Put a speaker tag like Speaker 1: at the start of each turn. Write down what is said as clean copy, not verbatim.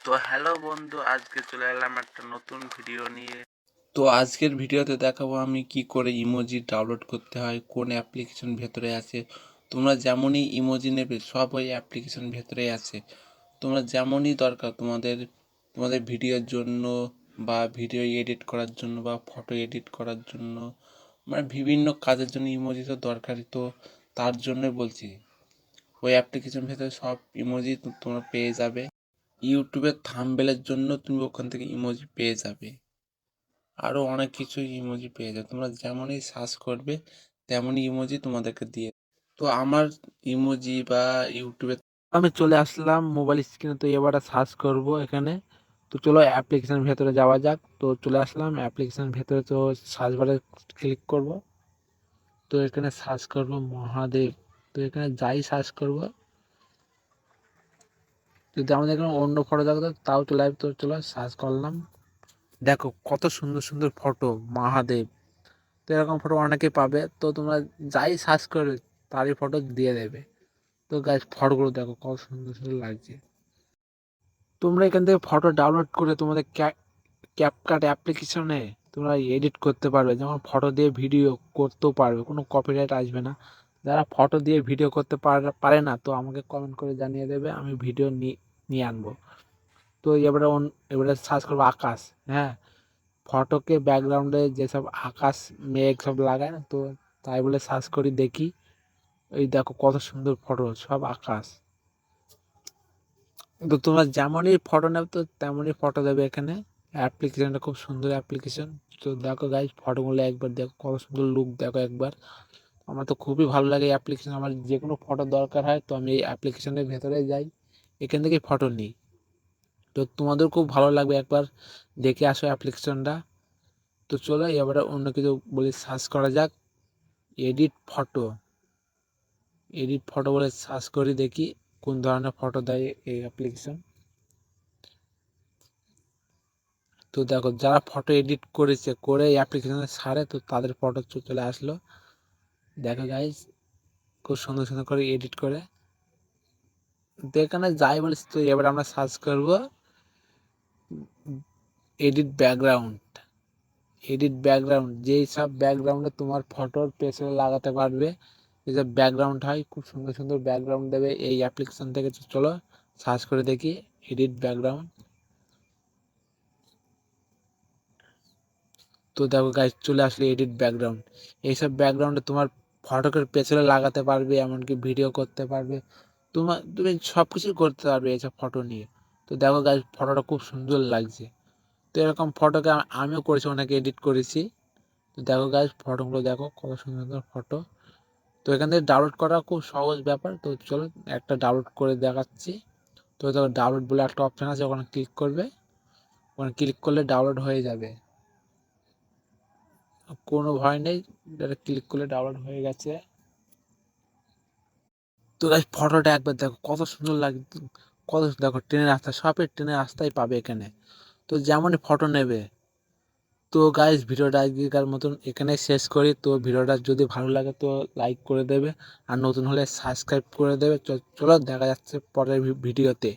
Speaker 1: তো হ্যালো বন্ধু, আজকে চলে এলাম একটা নতুন ভিডিও নিয়ে।
Speaker 2: তো আজকের ভিডিওতে দেখাবো আমি কি করে ইমোজি ডাউনলোড করতে হয়, কোন অ্যাপ্লিকেশন ভেতরে আছে। তোমরা যেমনই ইমোজি নেবে সব ওই অ্যাপ্লিকেশন ভেতরে আছে। তোমরা যেমনই দরকার তোমাদের তোমাদের ভিডিওর জন্য বা ভিডিও এডিট করার জন্য বা ফটো এডিট করার জন্য, মানে বিভিন্ন কাজের জন্য ইমোজি তো দরকারি। তো তার জন্যই বলছি ওই অ্যাপ্লিকেশন ভেতরে সব ইমোজি তোমরা পেয়ে যাবে। ইউটিউবের থাম্বনেলের জন্য তুমি ওখান থেকে ইমোজি পেয়ে যাবে। আরও অনেক কিছু ইমোজি পেয়ে যাবে, তোমরা যেমনই সার্চ করবে তেমনই ইমোজি তোমাদেরকে দিয়ে। তো আমার ইমোজি বা ইউটিউবে আমি চলে আসলাম মোবাইল স্ক্রিনে। তো এবারে সার্চ করব এখানে। তো চলো অ্যাপ্লিকেশন ভেতরে যাওয়া যাক। তো চলে আসলাম অ্যাপ্লিকেশন ভেতরে। তো সার্চ বারে ক্লিক করব। তো এখানে সার্চ করব মহাদেব। তো এখানে যাই সার্চ করব, যদি আমাদের এখানে অন্য ফটো থাকতো তাও চলে আসবে। তো চলো সার্চ করলাম। দেখো কত সুন্দর সুন্দর ফটো মহাদেব। তো এরকম ফটো অনেকে পাবে। তো তোমরা যাই সার্চ করবে তারই ফটো দিয়ে দেবে। তো গাইস ফটোগুলো দেখো কত সুন্দর সুন্দর লাগছে। তোমরা এখান থেকে ফটো ডাউনলোড করে তোমাদের ক্যাপকাট অ্যাপ্লিকেশনে তোমরা এডিট করতে পারবে। যেমন ফটো দিয়ে ভিডিও করতেও পারবে, কোনো কপিরাইট আসবে না। যারা ফটো দিয়ে ভিডিও করতে পারে না, তো আমাকে কমেন্ট করে জানিয়ে দেবে, আমি ভিডিও নিয়ে আনবো। তো এবারে সার্চ করবো আকাশ। হ্যাঁ, ফটোকে ব্যাকগ্রাউন্ডে যেসব আকাশ মেঘ সব লাগায় না, তো তাই বলে সার্চ করি দেখি। এই দেখো কত সুন্দর ফটো, সব আকাশ। তো তোমরা যেমনই ফটো নেবে তো তেমনই ফটো দেবে এখানে। অ্যাপ্লিকেশনটা খুব সুন্দর অ্যাপ্লিকেশন। তো দেখো গাইজ ফটোগুলো একবার দেখো, কত সুন্দর লুক দেখো একবার। আমার তো খুবই ভালো লাগে এই অ্যাপ্লিকেশন। আমার যে কোনো ফটো দরকার হয় তো আমি এই অ্যাপ্লিকেশনের ভেতরে যাই, এখান থেকেই ফটো নিই। তো তোমাদের খুব ভালো লাগবে, একবার দেখে আসো অ্যাপ্লিকেশনটা। তো চলো এবারে অন্য কিছু বলি, সার্চ করা যাক এডিট ফটো। এডিট ফটো বলে সার্চ করি দেখি কোন ধরনের ফটো দেয় এই অ্যাপ্লিকেশন। তো দেখো যারা ফটো এডিট করেছে করে এই অ্যাপ্লিকেশনে ছাড়ে তো তাদের ফটো চলে আসলো। দেখো গাইজ খুব সুন্দর সুন্দর করে এডিট করে। তো এখানে যাই বলিস, তো এবার আমরা সার্চ করব এডিট ব্যাকগ্রাউন্ড। এডিট ব্যাকগ্রাউন্ড যেই সব ব্যাকগ্রাউন্ডে তোমার ফটোর পেছনে লাগাতে পারবে, যেসব ব্যাকগ্রাউন্ড হয় খুব সুন্দর সুন্দর ব্যাকগ্রাউন্ড দেবে এই অ্যাপ্লিকেশন থেকে। চলো সার্চ করে দেখি এডিট ব্যাকগ্রাউন্ড। তো দেখো গাইজ চলে আসলে এডিট ব্যাকগ্রাউন্ড। এইসব ব্যাকগ্রাউন্ডে তোমার ফটোকে পেছনে লাগাতে পারবে, এমনকি ভিডিও করতে পারবে। তুমি সব কিছুই করতে পারবে এইসব ফটো নিয়ে। তো দেখো গাইজ ফটোটা খুব সুন্দর লাগছে। তো এরকম ফটোকে আমিও করেছি, অনেকে এডিট করেছি। তো দেখো গাইজ ফটোগুলো দেখো কত সুন্দর সুন্দর ফটো। তো এখান থেকে ডাউনলোড করা খুব সহজ ব্যাপার। তো চলো একটা ডাউনলোড করে দেখাচ্ছি। তো দেখো ডাউনলোড বলে একটা অপশান আছে, ওখানে ক্লিক করবে। ওখানে ক্লিক করলে ডাউনলোড হয়ে যাবে, কোনো ভয় নেই। এটা ক্লিক করলে ডাউনলোড হয়ে গেছে। তো গাইস ফটোটা একবার দেখো কত সুন্দর লাগে। কত দেখো ট্রেনের রাস্তা, সবই ট্রেনের রাস্তায় পাবে এখানে। তো যেমনই ফটো নেবে। তো গাইস ভিডিওটা আজকের মতন এখানে শেষ করি। তো ভিডিওটা যদি ভালো লাগে তো লাইক করে দেবে, আর নতুন হলে সাবস্ক্রাইব করে দেবে। চলো দেখা যাচ্ছে পরের ভিডিওতে।